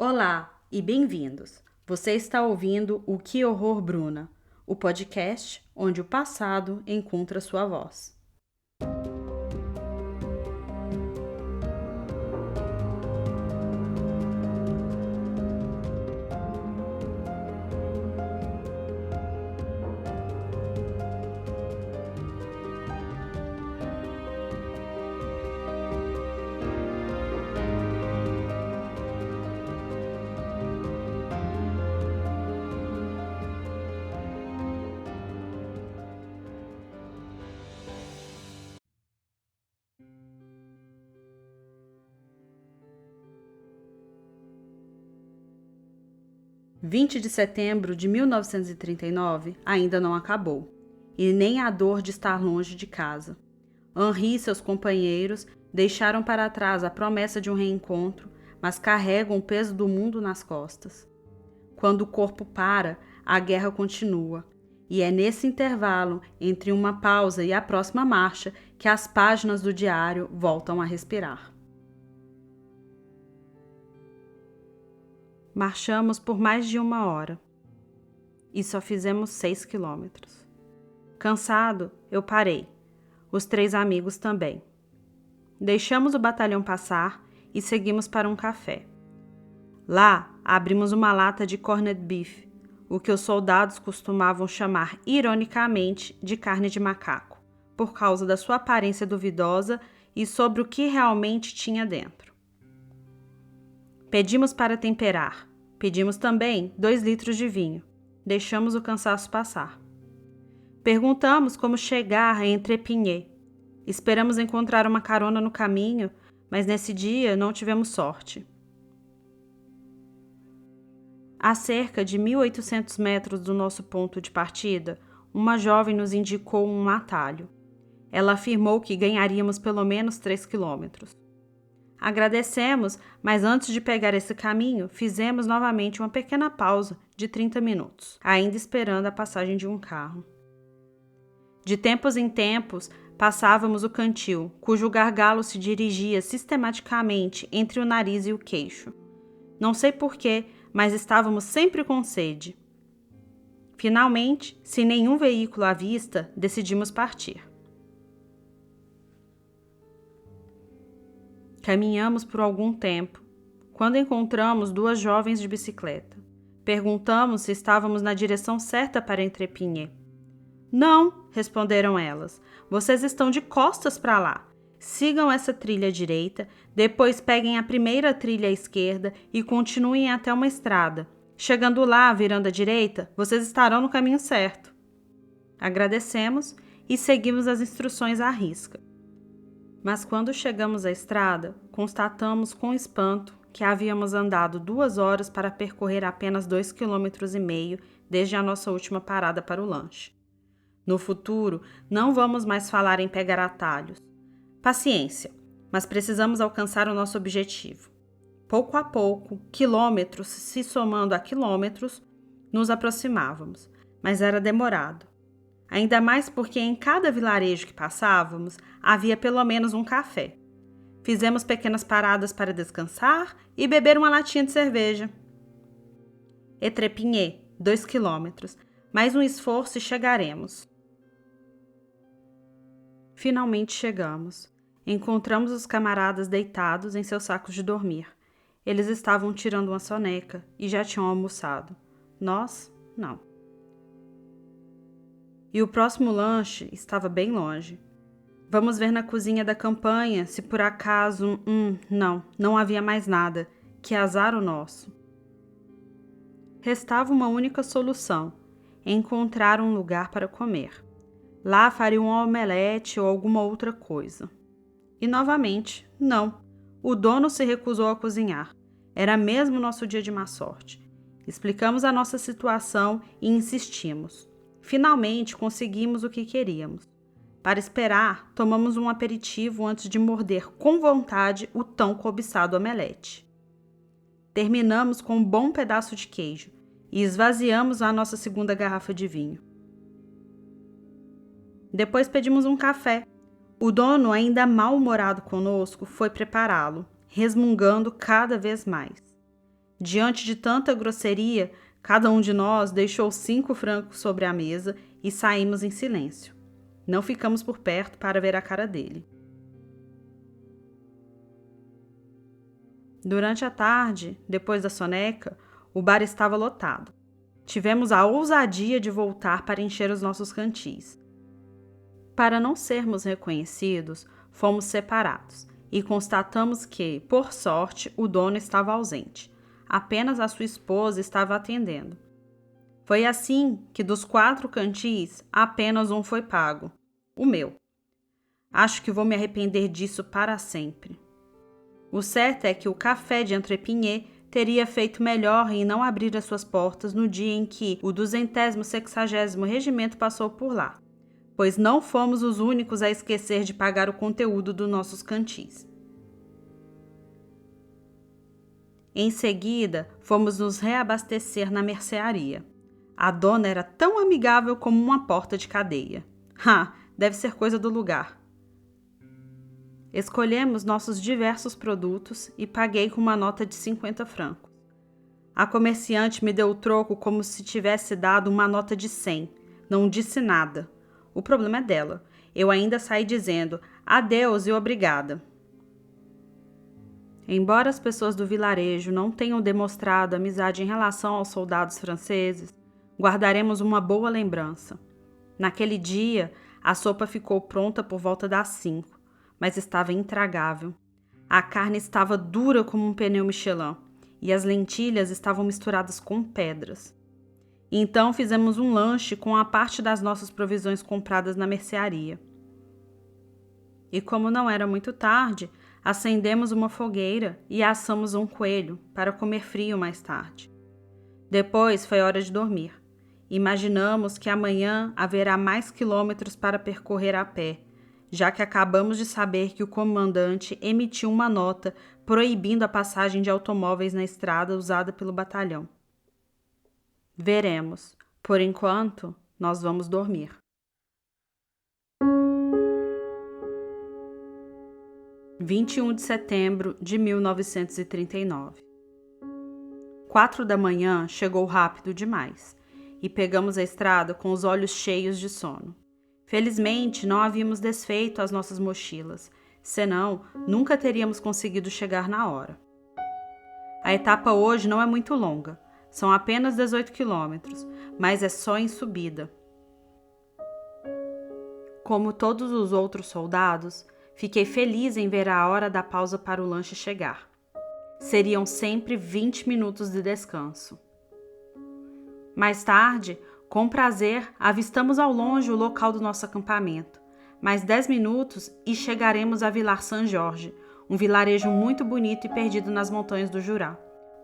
Olá e bem-vindos! Você está ouvindo o Que Horror Bruna, o podcast onde o passado encontra sua voz. – 20 de setembro de 1939 ainda não acabou, e nem a dor de estar longe de casa. Henri e seus companheiros deixaram para trás a promessa de um reencontro, mas carregam o peso do mundo nas costas. Quando o corpo para, a guerra continua, e é nesse intervalo, entre uma pausa e a próxima marcha, que as páginas do diário voltam a respirar. Marchamos por mais de 1 hora e só fizemos 6 quilômetros. Cansado, eu parei. Os 3 amigos também. Deixamos o batalhão passar e seguimos para um café. Lá, abrimos uma lata de corned beef, o que os soldados costumavam chamar ironicamente de carne de macaco, por causa da sua aparência duvidosa e sobre o que realmente tinha dentro. Pedimos para temperar. Pedimos também 2 litros de vinho. Deixamos o cansaço passar. Perguntamos como chegar a Entrepigné. Esperamos encontrar uma carona no caminho, mas nesse dia não tivemos sorte. A cerca de 1.800 metros do nosso ponto de partida, uma jovem nos indicou um atalho. Ela afirmou que ganharíamos pelo menos 3 quilômetros. Agradecemos, mas antes de pegar esse caminho, fizemos novamente uma pequena pausa de 30 minutos, ainda esperando a passagem de um carro. De tempos em tempos, passávamos o cantil, cujo gargalo se dirigia sistematicamente entre o nariz e o queixo. Não sei porquê, mas estávamos sempre com sede. Finalmente, sem nenhum veículo à vista, decidimos partir. Caminhamos por algum tempo, quando encontramos 2 jovens de bicicleta. Perguntamos se estávamos na direção certa para Entrepigné. Não, responderam elas, vocês estão de costas para lá. Sigam essa trilha à direita, depois peguem a primeira trilha à esquerda e continuem até uma estrada. Chegando lá, virando à direita, vocês estarão no caminho certo. Agradecemos e seguimos as instruções à risca. Mas quando chegamos à estrada, constatamos com espanto que havíamos andado 2 horas para percorrer apenas 2,5 km desde a nossa última parada para o lanche. No futuro, não vamos mais falar em pegar atalhos. Paciência, mas precisamos alcançar o nosso objetivo. Pouco a pouco, quilômetros se somando a quilômetros, nos aproximávamos, mas era demorado. Ainda mais porque em cada vilarejo que passávamos, havia pelo menos um café. Fizemos pequenas paradas para descansar e beber uma latinha de cerveja. Entrepigné, 2 quilômetros. Mais um esforço e chegaremos. Finalmente chegamos. Encontramos os camaradas deitados em seus sacos de dormir. Eles estavam tirando uma soneca e já tinham almoçado. Nós, não. E o próximo lanche estava bem longe. Vamos ver na cozinha da campanha se por acaso... não havia mais nada. Que azar o nosso. Restava uma única solução: encontrar um lugar para comer. Lá faria um omelete ou alguma outra coisa. E novamente, não. O dono se recusou a cozinhar. Era mesmo nosso dia de má sorte. Explicamos a nossa situação e insistimos. Finalmente conseguimos o que queríamos. Para esperar, tomamos um aperitivo antes de morder com vontade o tão cobiçado omelete. Terminamos com um bom pedaço de queijo e esvaziamos a nossa segunda garrafa de vinho. Depois pedimos um café. O dono, ainda mal-humorado conosco, foi prepará-lo, resmungando cada vez mais. Diante de tanta grosseria, cada um de nós deixou 5 francos sobre a mesa e saímos em silêncio. Não ficamos por perto para ver a cara dele. Durante a tarde, depois da soneca, o bar estava lotado. Tivemos a ousadia de voltar para encher os nossos cantis. Para não sermos reconhecidos, fomos separados e constatamos que, por sorte, o dono estava ausente. Apenas a sua esposa estava atendendo. Foi assim que, dos 4 cantis, apenas um foi pago. O meu. Acho que vou me arrepender disso para sempre. O certo é que o café de Entrepignet teria feito melhor em não abrir as suas portas no dia em que o 260º Regimento passou por lá, pois não fomos os únicos a esquecer de pagar o conteúdo dos nossos cantis. Em seguida, fomos nos reabastecer na mercearia. A dona era tão amigável como uma porta de cadeia. Deve ser coisa do lugar. Escolhemos nossos diversos produtos e paguei com uma nota de 50 francos. A comerciante me deu o troco como se tivesse dado uma nota de 100. Não disse nada. O problema é dela. Eu ainda saí dizendo adeus e obrigada. Embora as pessoas do vilarejo não tenham demonstrado amizade em relação aos soldados franceses, guardaremos uma boa lembrança. Naquele dia, a sopa ficou pronta por volta das 5, mas estava intragável. A carne estava dura como um pneu Michelin e as lentilhas estavam misturadas com pedras. Então fizemos um lanche com a parte das nossas provisões compradas na mercearia. E como não era muito tarde, acendemos uma fogueira e assamos um coelho para comer frio mais tarde. Depois foi hora de dormir. Imaginamos que amanhã haverá mais quilômetros para percorrer a pé, já que acabamos de saber que o comandante emitiu uma nota proibindo a passagem de automóveis na estrada usada pelo batalhão. Veremos. Por enquanto, nós vamos dormir. – 21 de setembro de 1939. 4 da manhã chegou rápido demais e pegamos a estrada com os olhos cheios de sono. Felizmente, não havíamos desfeito as nossas mochilas, senão nunca teríamos conseguido chegar na hora. A etapa hoje não é muito longa, são apenas 18 quilômetros, mas é só em subida. Como todos os outros soldados, fiquei feliz em ver a hora da pausa para o lanche chegar. Seriam sempre 20 minutos de descanso. Mais tarde, com prazer, avistamos ao longe o local do nosso acampamento. Mais 10 minutos e chegaremos a Villars-Saint-Georges, um vilarejo muito bonito e perdido nas montanhas do Jura,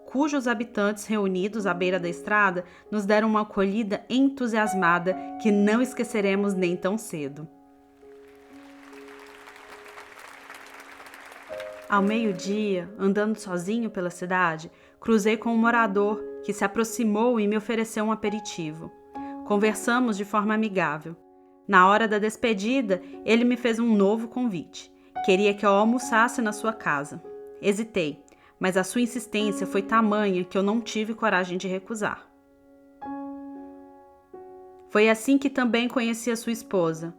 cujos habitantes reunidos à beira da estrada nos deram uma acolhida entusiasmada que não esqueceremos nem tão cedo. Ao meio-dia, andando sozinho pela cidade, cruzei com um morador que se aproximou e me ofereceu um aperitivo. Conversamos de forma amigável. Na hora da despedida, ele me fez um novo convite. Queria que eu almoçasse na sua casa. Hesitei, mas a sua insistência foi tamanha que eu não tive coragem de recusar. Foi assim que também conheci a sua esposa.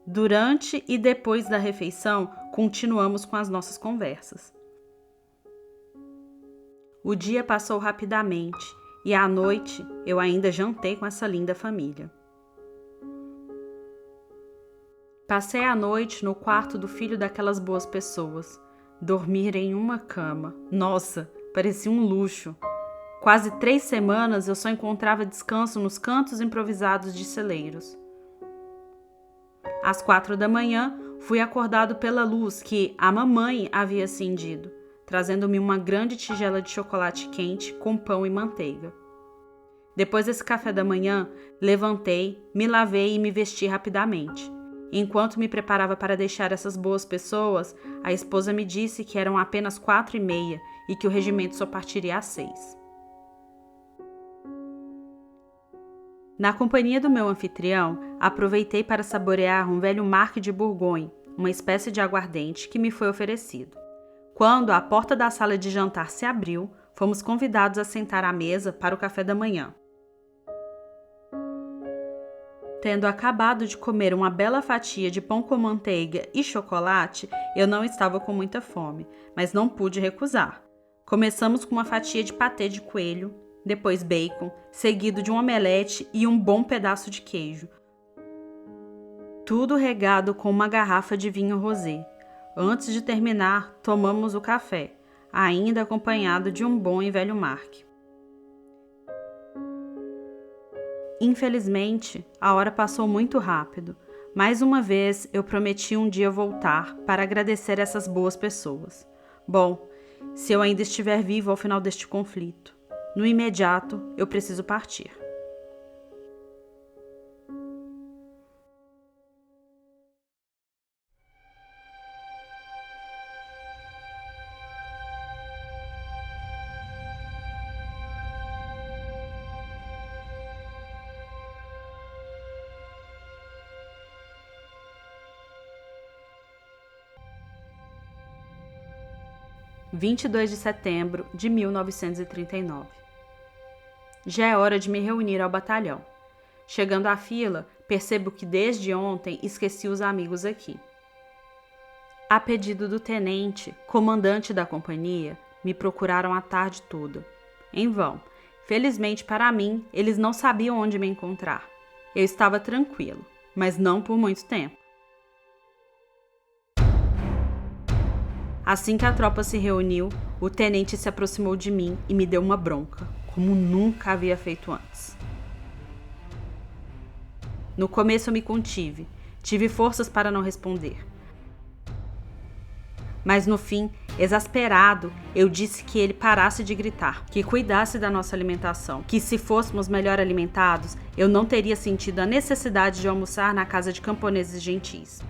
Durante e depois da refeição, continuamos com as nossas conversas. O dia passou rapidamente e à noite eu ainda jantei com essa linda família. Passei a noite no quarto do filho daquelas boas pessoas. Dormir em uma cama. Nossa, parecia um luxo. Quase 3 semanas eu só encontrava descanso nos cantos improvisados de celeiros. Às 4 da manhã, fui acordado pela luz que a mamãe havia acendido, trazendo-me uma grande tigela de chocolate quente com pão e manteiga. Depois desse café da manhã, levantei, me lavei e me vesti rapidamente. Enquanto me preparava para deixar essas boas pessoas, a esposa me disse que eram apenas 4h30 e que o regimento só partiria às 6. Na companhia do meu anfitrião, aproveitei para saborear um velho Marque de Bourgogne, uma espécie de aguardente que me foi oferecido. Quando a porta da sala de jantar se abriu, fomos convidados a sentar à mesa para o café da manhã. Tendo acabado de comer uma bela fatia de pão com manteiga e chocolate, eu não estava com muita fome, mas não pude recusar. Começamos com uma fatia de patê de coelho, depois bacon, seguido de um omelete e um bom pedaço de queijo. Tudo regado com uma garrafa de vinho rosé. Antes de terminar, tomamos o café, ainda acompanhado de um bom e velho Mark. Infelizmente, a hora passou muito rápido. Mais uma vez, eu prometi um dia voltar para agradecer essas boas pessoas. Bom, se eu ainda estiver vivo ao final deste conflito, no imediato eu preciso partir. – 22 de setembro de 1939. Já é hora de me reunir ao batalhão. Chegando à fila, percebo que desde ontem esqueci os amigos aqui. A pedido do tenente, comandante da companhia, me procuraram a tarde toda. Em vão. Felizmente para mim, eles não sabiam onde me encontrar. Eu estava tranquilo, mas não por muito tempo. Assim que a tropa se reuniu, o tenente se aproximou de mim e me deu uma bronca, como nunca havia feito antes. No começo eu me contive, tive forças para não responder. Mas no fim, exasperado, eu disse que ele parasse de gritar, que cuidasse da nossa alimentação, que se fôssemos melhor alimentados, eu não teria sentido a necessidade de almoçar na casa de camponeses gentis.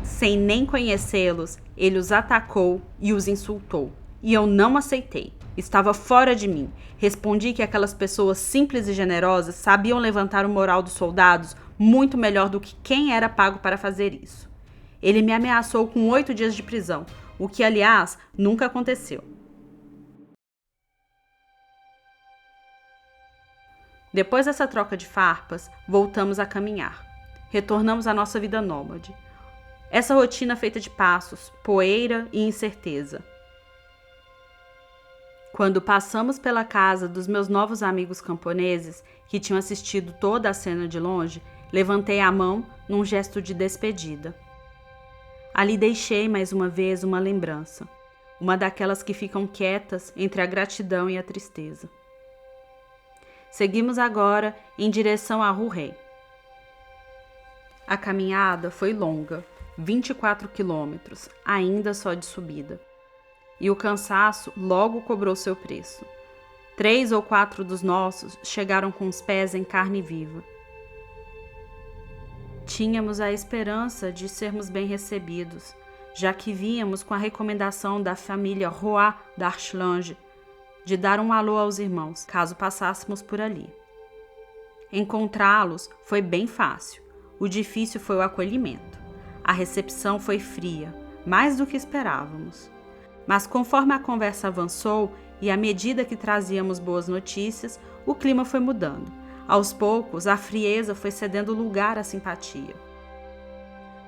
Sem nem conhecê-los, ele os atacou e os insultou. E eu não aceitei. Estava fora de mim. Respondi que aquelas pessoas simples e generosas sabiam levantar o moral dos soldados muito melhor do que quem era pago para fazer isso. Ele me ameaçou com 8 dias de prisão, o que, aliás, nunca aconteceu. Depois dessa troca de farpas, voltamos a caminhar. Retornamos à nossa vida nômade. Essa rotina feita de passos, poeira e incerteza. Quando passamos pela casa dos meus novos amigos camponeses, que tinham assistido toda a cena de longe, levantei a mão num gesto de despedida. Ali deixei mais uma vez uma lembrança, uma daquelas que ficam quietas entre a gratidão e a tristeza. Seguimos agora em direção à Rue. A caminhada foi longa, 24 quilômetros, ainda só de subida. E o cansaço logo cobrou seu preço. 3 ou 4 dos nossos chegaram com os pés em carne viva. Tínhamos a esperança de sermos bem recebidos, já que víamos com a recomendação da família Roy d'Archlange de dar um alô aos irmãos, caso passássemos por ali. Encontrá-los foi bem fácil. O difícil foi o acolhimento. A recepção foi fria, mais do que esperávamos. Mas conforme a conversa avançou e à medida que trazíamos boas notícias, o clima foi mudando. Aos poucos, a frieza foi cedendo lugar à simpatia.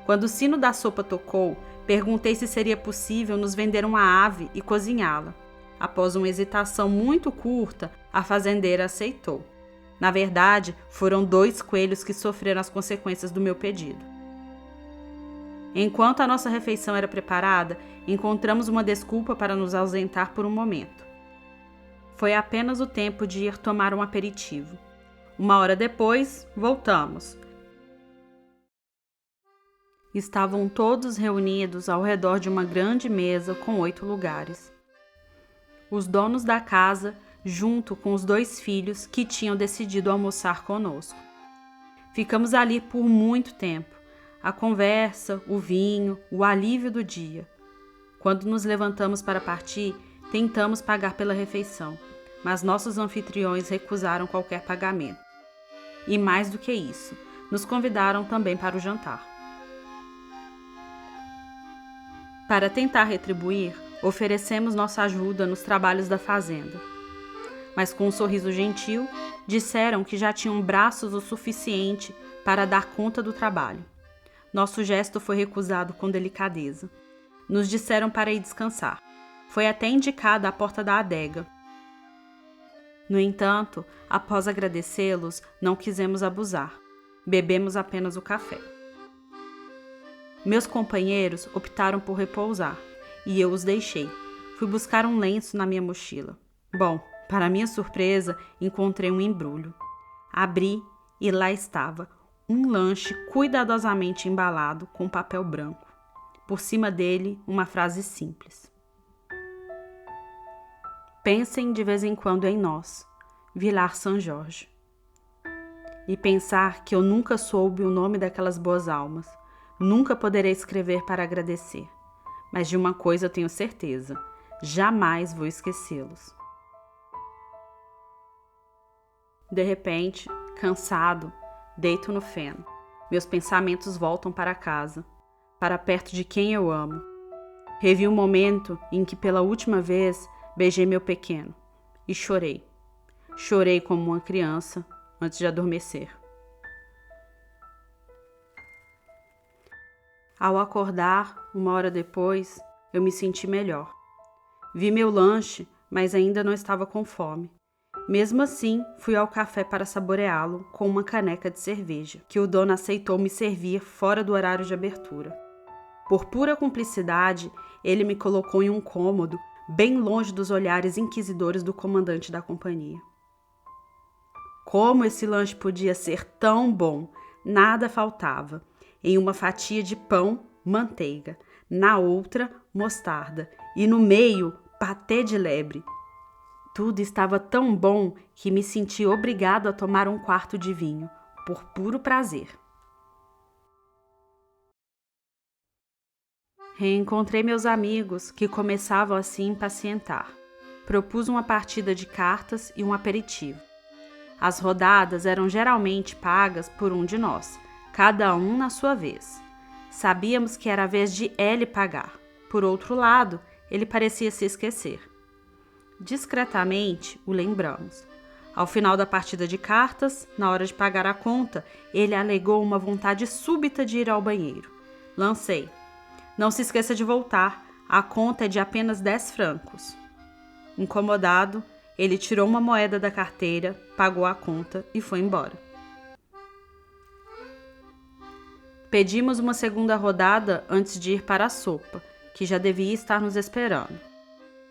Quando o sino da sopa tocou, perguntei se seria possível nos vender uma ave e cozinhá-la. Após uma hesitação muito curta, a fazendeira aceitou. Na verdade, foram 2 coelhos que sofreram as consequências do meu pedido. Enquanto a nossa refeição era preparada, encontramos uma desculpa para nos ausentar por um momento. Foi apenas o tempo de ir tomar um aperitivo. 1 hora depois, voltamos. Estavam todos reunidos ao redor de uma grande mesa com 8 lugares. Os donos da casa, junto com os 2 filhos que tinham decidido almoçar conosco. Ficamos ali por muito tempo. A conversa, o vinho, o alívio do dia. Quando nos levantamos para partir, tentamos pagar pela refeição, mas nossos anfitriões recusaram qualquer pagamento. E mais do que isso, nos convidaram também para o jantar. Para tentar retribuir, oferecemos nossa ajuda nos trabalhos da fazenda. Mas com um sorriso gentil, disseram que já tinham braços o suficiente para dar conta do trabalho. Nosso gesto foi recusado com delicadeza. Nos disseram para ir descansar. Foi até indicada a porta da adega. No entanto, após agradecê-los, não quisemos abusar. Bebemos apenas o café. Meus companheiros optaram por repousar, e eu os deixei. Fui buscar um lenço na minha mochila. Bom, para minha surpresa, encontrei um embrulho. Abri e lá estava, um lanche cuidadosamente embalado com papel branco. Por cima dele, uma frase simples. Pensem de vez em quando em nós, Vilar São Jorge. E pensar que eu nunca soube o nome daquelas boas almas, nunca poderei escrever para agradecer. Mas de uma coisa eu tenho certeza, jamais vou esquecê-los. De repente, cansado, deito no feno. Meus pensamentos voltam para casa, para perto de quem eu amo. Revi o momento em que pela última vez beijei meu pequeno e chorei. Chorei como uma criança antes de adormecer. Ao acordar, 1 hora depois, eu me senti melhor. Vi meu lanche, mas ainda não estava com fome. Mesmo assim, fui ao café para saboreá-lo com uma caneca de cerveja, que o dono aceitou me servir fora do horário de abertura. Por pura cumplicidade, ele me colocou em um cômodo bem longe dos olhares inquisidores do comandante da companhia. Como esse lanche podia ser tão bom? Nada faltava. Em uma fatia de pão, manteiga, na outra, mostarda e no meio, patê de lebre. Tudo estava tão bom que me senti obrigado a tomar um quarto de vinho, por puro prazer. Reencontrei meus amigos, que começavam a se impacientar. Propus uma partida de cartas e um aperitivo. As rodadas eram geralmente pagas por um de nós, cada um na sua vez. Sabíamos que era a vez de L pagar. Por outro lado, ele parecia se esquecer. Discretamente, o lembramos. Ao final da partida de cartas, na hora de pagar a conta, ele alegou uma vontade súbita de ir ao banheiro. Lancei. Não se esqueça de voltar, a conta é de apenas 10 francos. Incomodado, ele tirou uma moeda da carteira, pagou a conta e foi embora. Pedimos uma segunda rodada antes de ir para a sopa, que já devia estar nos esperando.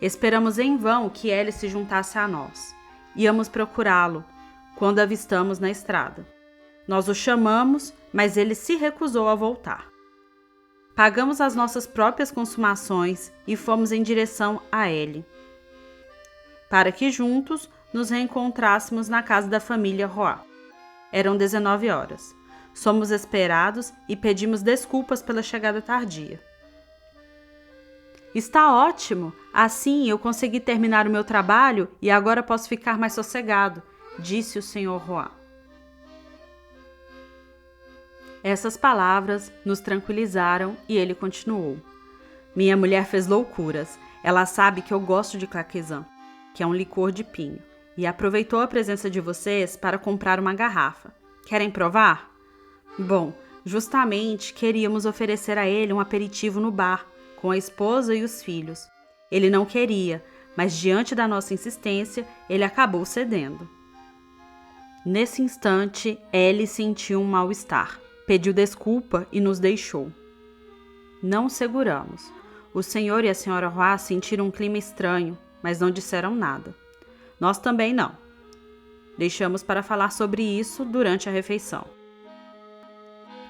Esperamos em vão que ele se juntasse a nós. Íamos procurá-lo, quando avistamos na estrada. Nós o chamamos, mas ele se recusou a voltar. Pagamos as nossas próprias consumações e fomos em direção a ele, para que juntos nos reencontrássemos na casa da família Roy. Eram 19 horas. Somos esperados e pedimos desculpas pela chegada tardia. Está ótimo! Assim eu consegui terminar o meu trabalho e agora posso ficar mais sossegado, disse o Sr. Roy. Essas palavras nos tranquilizaram e ele continuou. Minha mulher fez loucuras. Ela sabe que eu gosto de claquezan, que é um licor de pinho, e aproveitou a presença de vocês para comprar uma garrafa. Querem provar? Bom, justamente queríamos oferecer a ele um aperitivo no bar, com a esposa e os filhos. Ele não queria, mas diante da nossa insistência, ele acabou cedendo. Nesse instante, Ellie sentiu um mal-estar. Pediu desculpa e nos deixou. Não o seguramos. O senhor e a senhora Roy sentiram um clima estranho, mas não disseram nada. Nós também não. Deixamos para falar sobre isso durante a refeição.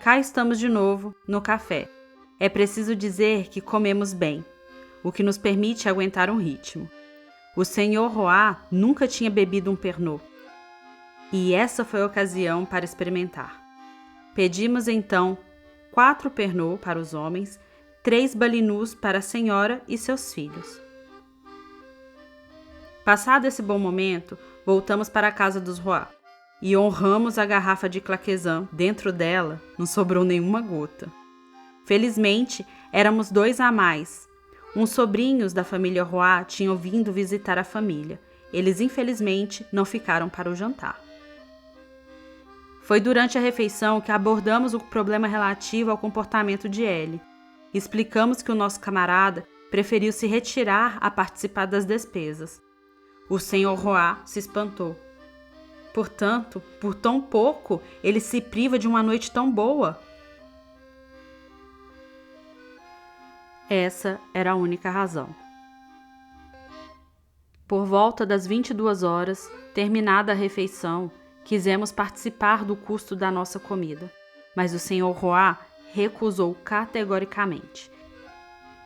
Cá estamos de novo, no café. É preciso dizer que comemos bem, o que nos permite aguentar um ritmo. O senhor Roy nunca tinha bebido um Pernod, e essa foi a ocasião para experimentar. Pedimos então 4 Pernod para os homens, 3 Balinus para a senhora e seus filhos. Passado esse bom momento, voltamos para a casa dos Roy e honramos a garrafa de claquezan. Dentro dela não sobrou nenhuma gota. Felizmente, éramos 2 a mais. Uns sobrinhos da família Roy tinham vindo visitar a família. Eles, infelizmente, não ficaram para o jantar. Foi durante a refeição que abordamos o problema relativo ao comportamento de Ellie. Explicamos que o nosso camarada preferiu se retirar a participar das despesas. O Sr. Roy se espantou. Portanto, por tão pouco, ele se priva de uma noite tão boa. Essa era a única razão. Por volta das 22 horas, terminada a refeição, quisemos participar do custo da nossa comida, mas o Sr. Roy recusou categoricamente.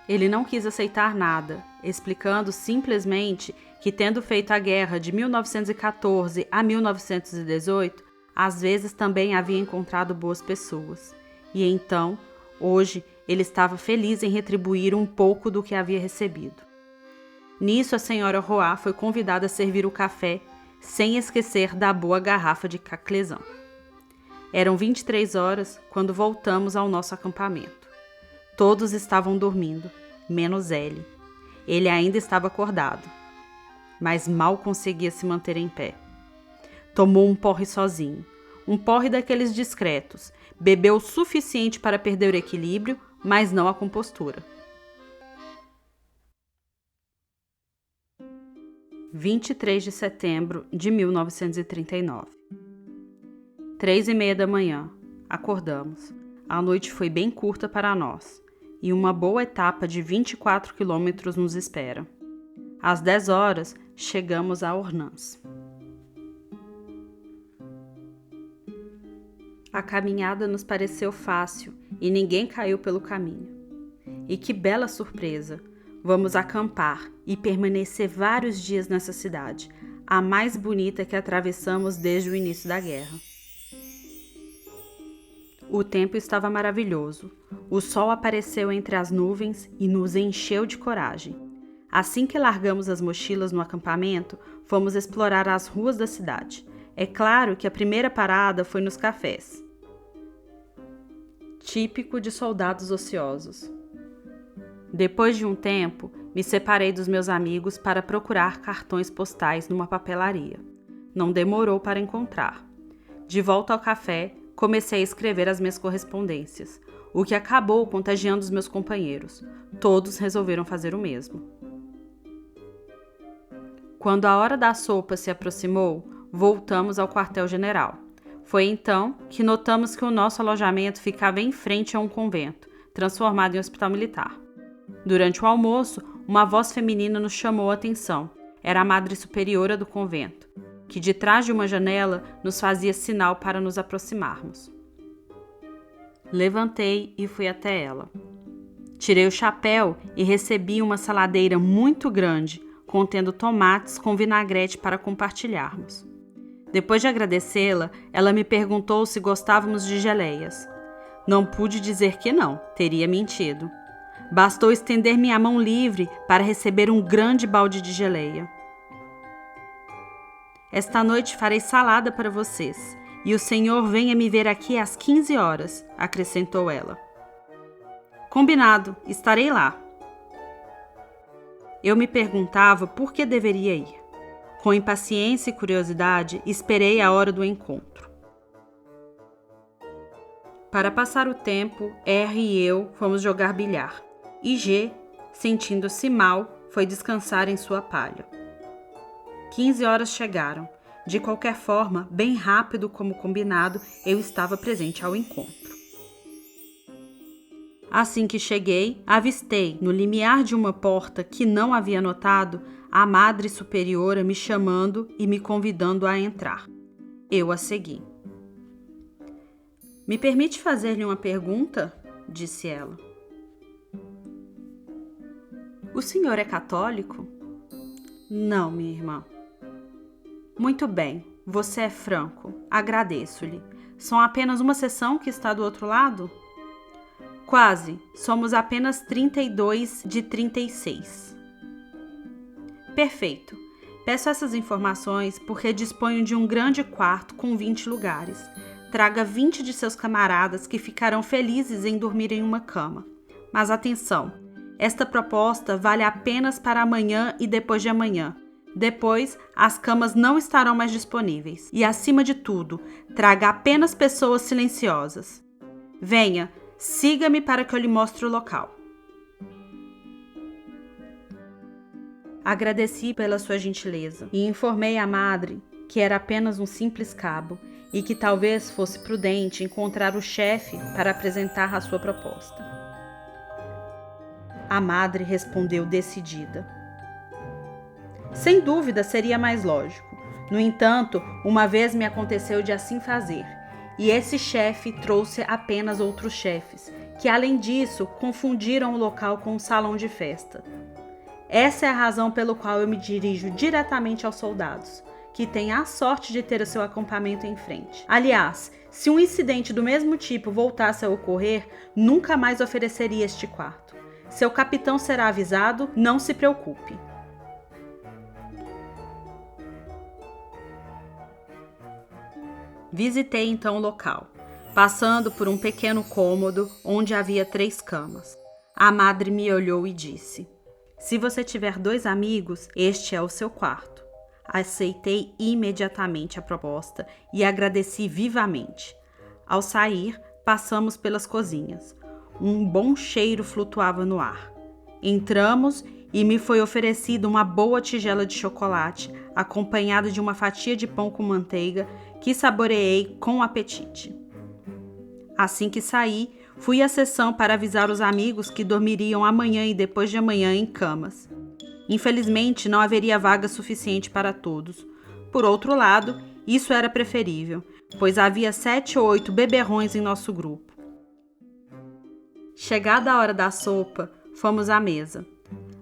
Ele não quis aceitar nada, explicando simplesmente que, tendo feito a guerra de 1914 a 1918, às vezes também havia encontrado boas pessoas. E então, hoje, ele estava feliz em retribuir um pouco do que havia recebido. Nisso, a senhora Roy foi convidada a servir o café, sem esquecer da boa garrafa de caclesão. Eram 23 horas quando voltamos ao nosso acampamento. Todos estavam dormindo, menos Ellie. Ele ainda estava acordado, mas mal conseguia se manter em pé. Tomou um porre sozinho, um porre daqueles discretos. Bebeu o suficiente para perder o equilíbrio, mas não a compostura. 23 de setembro de 1939. 3:30 da manhã. Acordamos. A noite foi bem curta para nós, e uma boa etapa de 24 quilômetros nos espera. Às 10 horas, chegamos a Ornans. A caminhada nos pareceu fácil e ninguém caiu pelo caminho. E que bela surpresa! Vamos acampar e permanecer vários dias nessa cidade, a mais bonita que atravessamos desde o início da guerra. O tempo estava maravilhoso. O sol apareceu entre as nuvens e nos encheu de coragem. Assim que largamos as mochilas no acampamento, fomos explorar as ruas da cidade. É claro que a primeira parada foi nos cafés. Típico de soldados ociosos. Depois de um tempo, me separei dos meus amigos para procurar cartões postais numa papelaria. Não demorou para encontrar. De volta ao café, comecei a escrever as minhas correspondências, o que acabou contagiando os meus companheiros. Todos resolveram fazer o mesmo. Quando a hora da sopa se aproximou, voltamos ao quartel-general. Foi então que notamos que o nosso alojamento ficava em frente a um convento, transformado em hospital militar. Durante o almoço, uma voz feminina nos chamou a atenção. Era a madre superiora do convento, que de trás de uma janela nos fazia sinal para nos aproximarmos. Levantei e fui até ela. Tirei o chapéu e recebi uma saladeira muito grande, contendo tomates com vinagrete para compartilharmos. Depois de agradecê-la, ela me perguntou se gostávamos de geleias. Não pude dizer que não, teria mentido. Bastou estender minha mão livre para receber um grande balde de geleia. Esta noite farei salada para vocês, e o senhor venha me ver aqui às 15 horas, acrescentou ela. Combinado, estarei lá. Eu me perguntava por que deveria ir. Com impaciência e curiosidade, esperei a hora do encontro. Para passar o tempo, R e eu fomos jogar bilhar. E G, sentindo-se mal, foi descansar em sua palha. 15 horas chegaram. De qualquer forma, bem rápido como combinado, eu estava presente ao encontro. Assim que cheguei, avistei, no limiar de uma porta que não havia notado, a madre superiora me chamando e me convidando a entrar. Eu a segui. Me permite fazer-lhe uma pergunta? Disse ela. O senhor é católico? Não, minha irmã. Muito bem, você é franco. Agradeço-lhe. São apenas uma seção que está do outro lado? Quase. Somos apenas 32 de 36. Perfeito. Peço essas informações porque disponho de um grande quarto com 20 lugares. Traga 20 de seus camaradas que ficarão felizes em dormir em uma cama. Mas atenção! Esta proposta vale apenas para amanhã e depois de amanhã. Depois, as camas não estarão mais disponíveis. E, acima de tudo, traga apenas pessoas silenciosas. Venha, siga-me para que eu lhe mostre o local. Agradeci pela sua gentileza e informei a madre que era apenas um simples cabo e que talvez fosse prudente encontrar o chefe para apresentar a sua proposta. A madre respondeu decidida. Sem dúvida, seria mais lógico. No entanto, uma vez me aconteceu de assim fazer, e esse chefe trouxe apenas outros chefes, que além disso confundiram o local com um salão de festa. Essa é a razão pelo qual eu me dirijo diretamente aos soldados, que têm a sorte de ter o seu acampamento em frente. Aliás, se um incidente do mesmo tipo voltasse a ocorrer, nunca mais ofereceria este quarto. Seu capitão será avisado, não se preocupe. Visitei então o local, passando por um pequeno cômodo onde havia 3 camas. A madre me olhou e disse: "Se você tiver 2 amigos, este é o seu quarto." Aceitei imediatamente a proposta e agradeci vivamente. Ao sair, passamos pelas cozinhas. Um bom cheiro flutuava no ar. Entramos e me foi oferecida uma boa tigela de chocolate, acompanhada de uma fatia de pão com manteiga, que saboreei com apetite. Assim que saí, fui à seção para avisar os amigos que dormiriam amanhã e depois de amanhã em camas. Infelizmente, não haveria vaga suficiente para todos. Por outro lado, isso era preferível, pois havia 7 ou 8 beberrões em nosso grupo. Chegada a hora da sopa, fomos à mesa.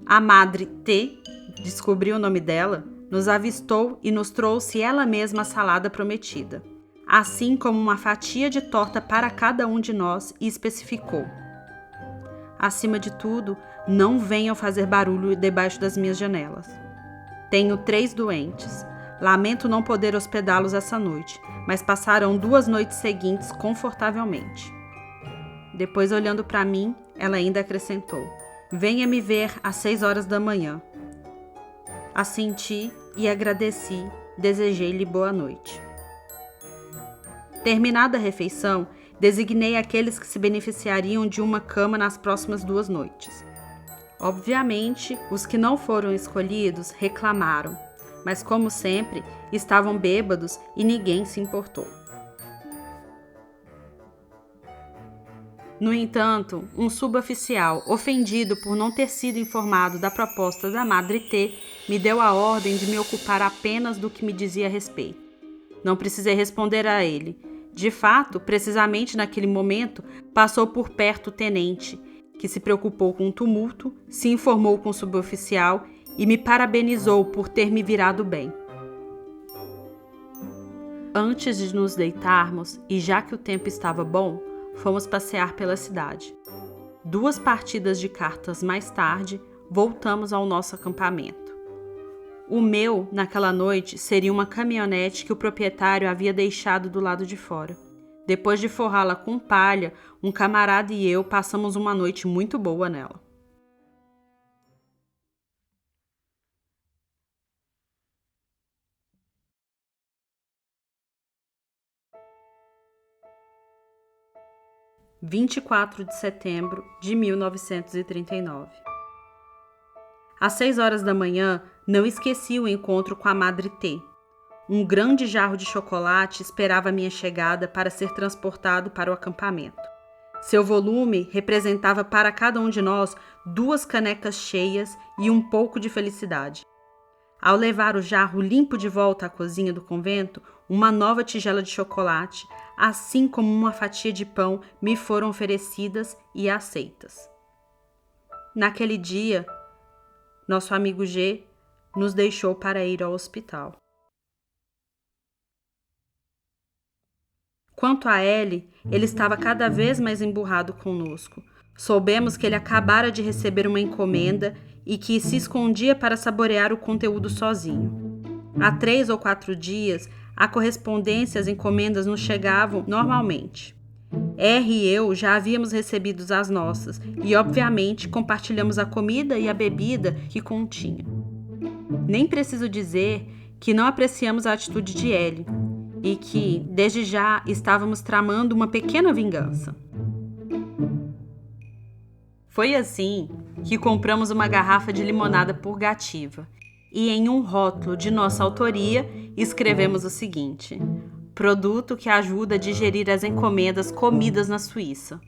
A madre T, descobri o nome dela, nos avistou e nos trouxe ela mesma a salada prometida, assim como uma fatia de torta para cada um de nós, e especificou: "Acima de tudo, não venham fazer barulho debaixo das minhas janelas. Tenho 3 doentes. Lamento não poder hospedá-los essa noite, mas passarão 2 noites seguintes confortavelmente." Depois, olhando para mim, ela ainda acrescentou: "Venha me ver às 6 horas da manhã." Assenti e agradeci, desejei-lhe boa noite. Terminada a refeição, designei aqueles que se beneficiariam de uma cama nas próximas 2 noites. Obviamente, os que não foram escolhidos reclamaram, mas como sempre, estavam bêbados e ninguém se importou. No entanto, um suboficial, ofendido por não ter sido informado da proposta da Madre T, me deu a ordem de me ocupar apenas do que me dizia a respeito. Não precisei responder a ele. De fato, precisamente naquele momento, passou por perto o tenente, que se preocupou com o tumulto, se informou com o suboficial e me parabenizou por ter me virado bem. Antes de nos deitarmos, e já que o tempo estava bom, fomos passear pela cidade. 2 partidas de cartas mais tarde, voltamos ao nosso acampamento. O meu, naquela noite, seria uma caminhonete que o proprietário havia deixado do lado de fora. Depois de forrá-la com palha, um camarada e eu passamos uma noite muito boa nela. – 24 de setembro de 1939. Às 6 horas da manhã, não esqueci o encontro com a Madre T. Um grande jarro de chocolate esperava minha chegada para ser transportado para o acampamento. Seu volume representava para cada um de nós 2 canecas cheias e um pouco de felicidade. Ao levar o jarro limpo de volta à cozinha do convento, uma nova tigela de chocolate, assim como uma fatia de pão, me foram oferecidas e aceitas. Naquele dia, nosso amigo G nos deixou para ir ao hospital. Quanto a L, ele estava cada vez mais emburrado conosco. Soubemos que ele acabara de receber uma encomenda e que se escondia para saborear o conteúdo sozinho. Há 3 ou 4 dias, a correspondência e as encomendas nos chegavam normalmente. R e eu já havíamos recebido as nossas e, obviamente, compartilhamos a comida e a bebida que continha. Nem preciso dizer que não apreciamos a atitude de Ellie e que, desde já, estávamos tramando uma pequena vingança. Foi assim que compramos uma garrafa de limonada purgativa e, em um rótulo de nossa autoria, escrevemos o seguinte: produto que ajuda a digerir as encomendas comidas na Suíça.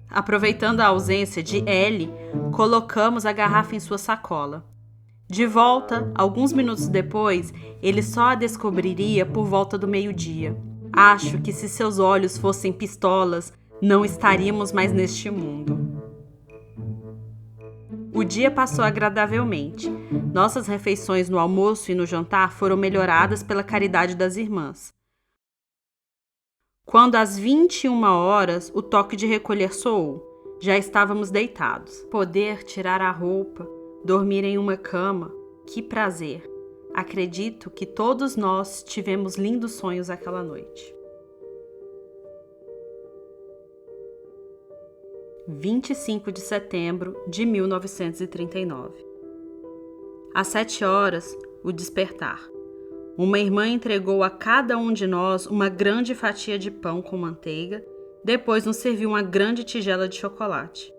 Aproveitando a ausência de Ellie, colocamos a garrafa em sua sacola. De volta, alguns minutos depois, ele só a descobriria por volta do meio-dia. Acho que se seus olhos fossem pistolas, não estaríamos mais neste mundo. O dia passou agradavelmente. Nossas refeições no almoço e no jantar foram melhoradas pela caridade das irmãs. Quando às 21 horas o toque de recolher soou, já estávamos deitados. Poder tirar a roupa, dormir em uma cama, que prazer! Acredito que todos nós tivemos lindos sonhos aquela noite. 25 de setembro de 1939. Às 7 horas, o despertar. Uma irmã entregou a cada um de nós uma grande fatia de pão com manteiga, depois nos serviu uma grande tigela de chocolate.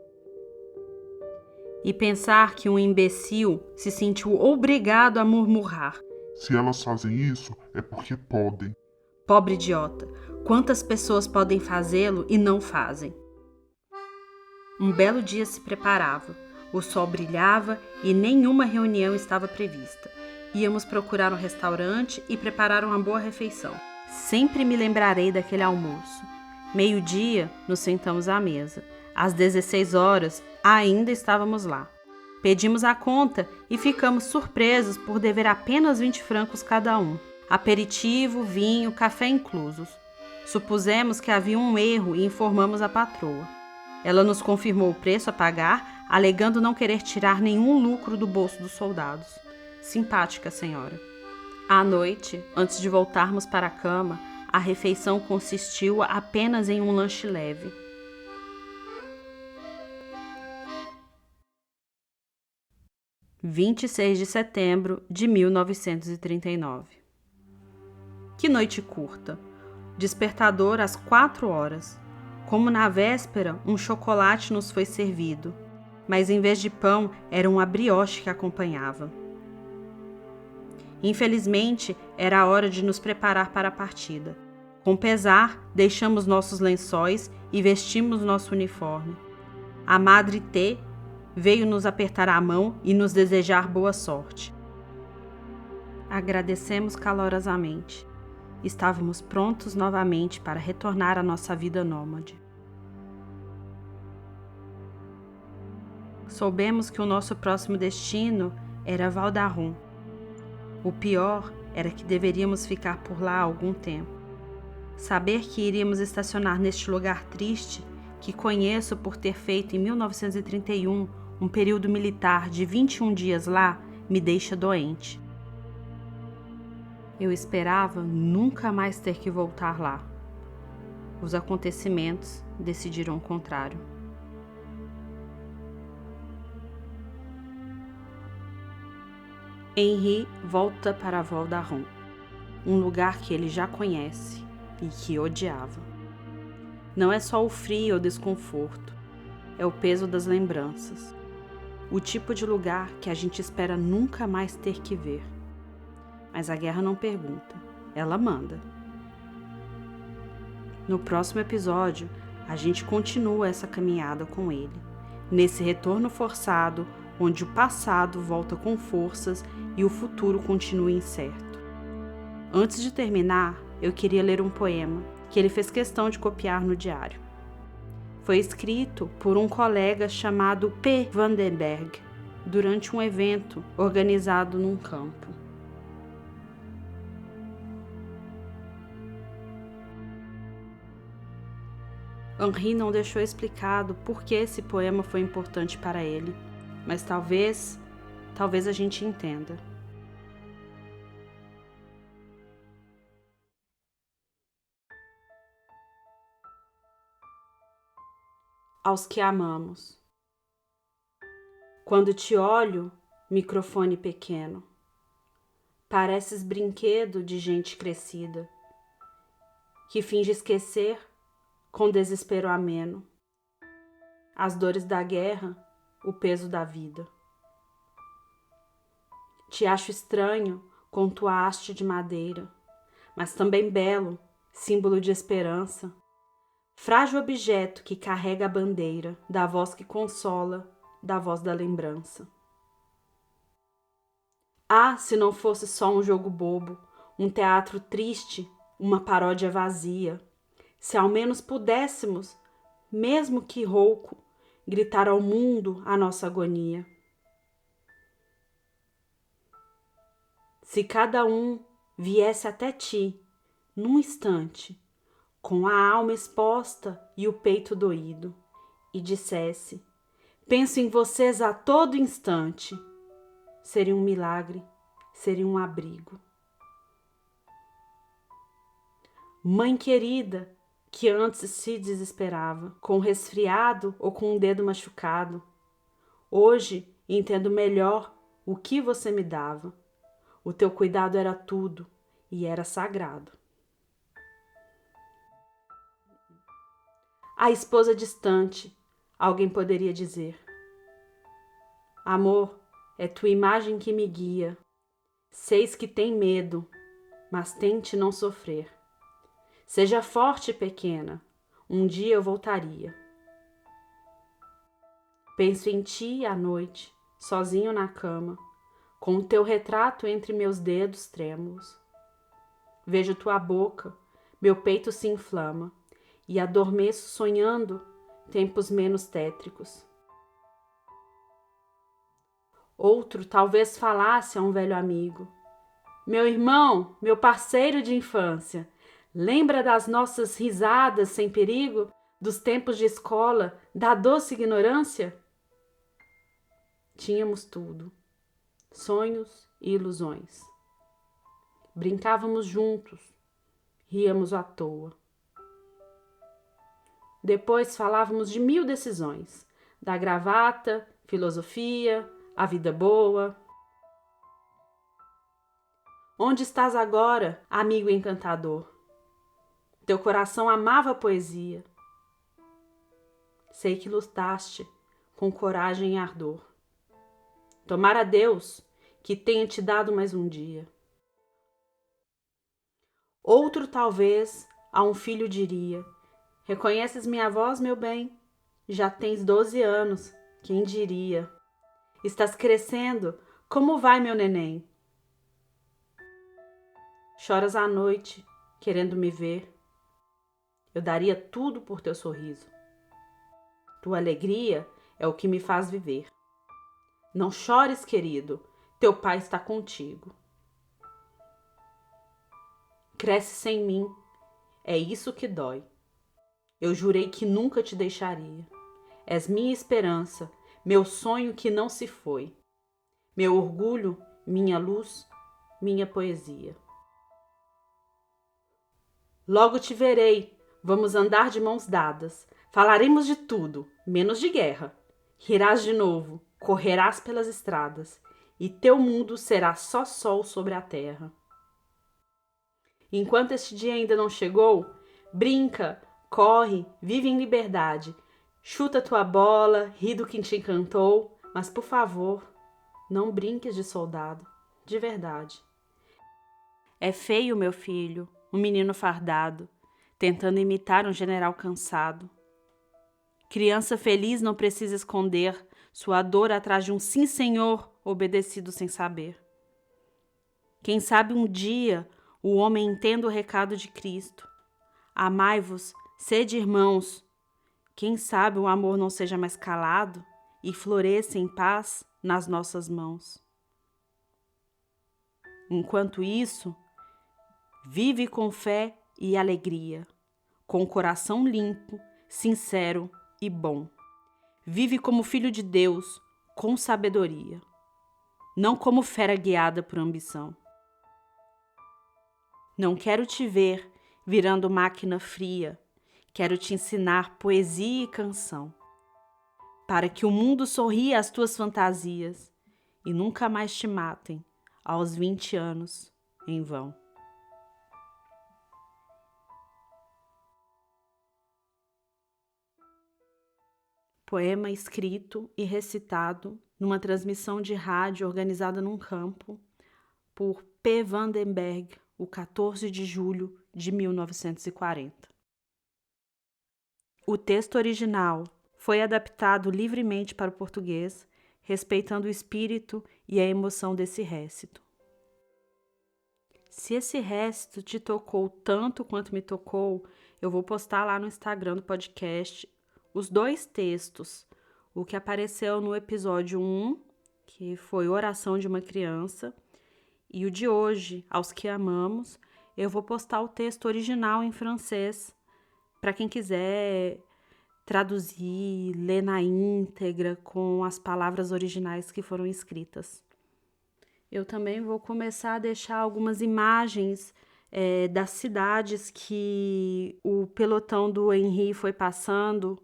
E pensar que um imbecil se sentiu obrigado a murmurar: se elas fazem isso, é porque podem. Pobre idiota, quantas pessoas podem fazê-lo e não fazem? Um belo dia se preparava, o sol brilhava e nenhuma reunião estava prevista. Íamos procurar um restaurante e preparar uma boa refeição. Sempre me lembrarei daquele almoço. Meio-dia, nos sentamos à mesa. Às 16 horas, ainda estávamos lá. Pedimos a conta e ficamos surpresos por dever apenas 20 francos cada um. Aperitivo, vinho, café inclusos. Supusemos que havia um erro e informamos a patroa. Ela nos confirmou o preço a pagar, alegando não querer tirar nenhum lucro do bolso dos soldados. Simpática senhora. À noite, antes de voltarmos para a cama, a refeição consistiu apenas em um lanche leve. – 26 de setembro de 1939. Que noite curta! Despertador às 4 horas. Como na véspera, um chocolate nos foi servido, mas em vez de pão, era uma brioche que acompanhava. Infelizmente, era a hora de nos preparar para a partida. Com pesar, deixamos nossos lençóis e vestimos nosso uniforme. A Madre T veio nos apertar a mão e nos desejar boa sorte. Agradecemos calorosamente. Estávamos prontos novamente para retornar à nossa vida nômade. Soubemos que o nosso próximo destino era Val d'Aron. O pior era que deveríamos ficar por lá algum tempo. Saber que iríamos estacionar neste lugar triste, que conheço por ter feito em 1931 um período militar de 21 dias lá, me deixa doente. Eu esperava nunca mais ter que voltar lá. Os acontecimentos decidiram o contrário. Henri volta para Val d'Aron, um lugar que ele já conhece e que odiava. Não é só o frio ou desconforto, é o peso das lembranças. O tipo de lugar que a gente espera nunca mais ter que ver. Mas a guerra não pergunta, ela manda. No próximo episódio, a gente continua essa caminhada com ele, nesse retorno forçado, onde o passado volta com forças e o futuro continua incerto. Antes de terminar, eu queria ler um poema que ele fez questão de copiar no diário. Foi escrito por um colega chamado P. Vandenberg, durante um evento organizado num campo. Henri não deixou explicado por que esse poema foi importante para ele, mas talvez a gente entenda. aos que amamos. Quando te olho, microfone pequeno, pareces brinquedo de gente crescida, que finge esquecer com desespero ameno as dores da guerra, o peso da vida. Te acho estranho com tua haste de madeira, mas também belo, símbolo de esperança, frágil objeto que carrega a bandeira da voz que consola, da voz da lembrança. Ah, se não fosse só um jogo bobo, um teatro triste, uma paródia vazia, se ao menos pudéssemos, mesmo que rouco, gritar ao mundo a nossa agonia. Se cada um viesse até ti, num instante, com a alma exposta e o peito doído, e dissesse: penso em vocês a todo instante, seria um milagre, seria um abrigo. Mãe querida, que antes se desesperava, com um resfriado ou com um dedo machucado, hoje entendo melhor o que você me dava. O teu cuidado era tudo e era sagrado. A esposa distante, alguém poderia dizer. Amor, é tua imagem que me guia. Seis que tem medo, mas tente não sofrer. Seja forte, pequena, um dia eu voltaria. Penso em ti à noite, sozinho na cama, com o teu retrato entre meus dedos trêmulos. Vejo tua boca, meu peito se inflama, e adormeço sonhando tempos menos tétricos. Outro talvez falasse a um velho amigo: meu irmão, meu parceiro de infância, lembra das nossas risadas sem perigo, dos tempos de escola, da doce ignorância? Tínhamos tudo, sonhos e ilusões. Brincávamos juntos, ríamos à toa. Depois falávamos de 1000 decisões, da gravata, filosofia, a vida boa. Onde estás agora, amigo encantador? Teu coração amava a poesia. Sei que lutaste com coragem e ardor. Tomara Deus que tenha te dado mais um dia. Outro talvez a um filho diria: reconheces minha voz, meu bem? Já tens 12 anos, quem diria? Estás crescendo, como vai, meu neném? Choras à noite, querendo me ver. Eu daria tudo por teu sorriso. Tua alegria é o que me faz viver. Não chores, querido, teu pai está contigo. Cresce sem mim, é isso que dói. Eu jurei que nunca te deixaria. És minha esperança, meu sonho que não se foi. Meu orgulho, minha luz, minha poesia. Logo te verei, vamos andar de mãos dadas. Falaremos de tudo, menos de guerra. Rirás de novo, correrás pelas estradas, e teu mundo será só sol sobre a terra. Enquanto este dia ainda não chegou, brinca, corre, vive em liberdade. Chuta tua bola, ri do que te encantou, mas por favor, não brinques de soldado, de verdade. É feio, meu filho, um menino fardado, tentando imitar um general cansado. Criança feliz não precisa esconder sua dor atrás de um sim, senhor, obedecido sem saber. Quem sabe um dia o homem entenda o recado de Cristo. Amai-vos, sede irmãos. Quem sabe o amor não seja mais calado e floresça em paz nas nossas mãos. Enquanto isso, vive com fé e alegria, com o coração limpo, sincero e bom. Vive como filho de Deus, com sabedoria, não como fera guiada por ambição. Não quero te ver virando máquina fria, quero te ensinar poesia e canção. para que o mundo sorria às tuas fantasias e nunca mais te matem aos 20 anos em vão. Poema escrito e recitado numa transmissão de rádio organizada num campo por P. Vandenberg, o 14 de julho de 1940. O texto original foi adaptado livremente para o português, respeitando o espírito e a emoção desse récito. Se esse récito te tocou tanto quanto me tocou, eu vou postar lá no Instagram do podcast os 2 textos, o que apareceu no episódio 1, que foi Oração de uma Criança, e o de hoje, Aos que Amamos, eu vou postar o texto original em francês, para quem quiser traduzir, ler na íntegra com as palavras originais que foram escritas. Eu também vou começar a deixar algumas imagens das cidades que o pelotão do Henri foi passando.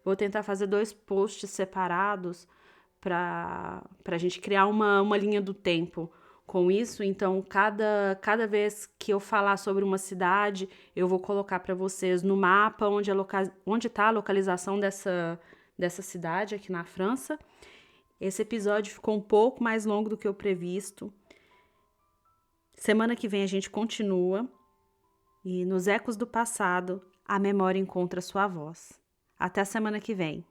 Vou tentar fazer 2 posts separados para a gente criar uma linha do tempo com isso. Então, cada vez que eu falar sobre uma cidade, eu vou colocar para vocês no mapa onde está a localização dessa cidade aqui na França. Esse episódio ficou um pouco mais longo do que o previsto. Semana que vem a gente continua. E nos ecos do passado, a memória encontra sua voz. Até a semana que vem.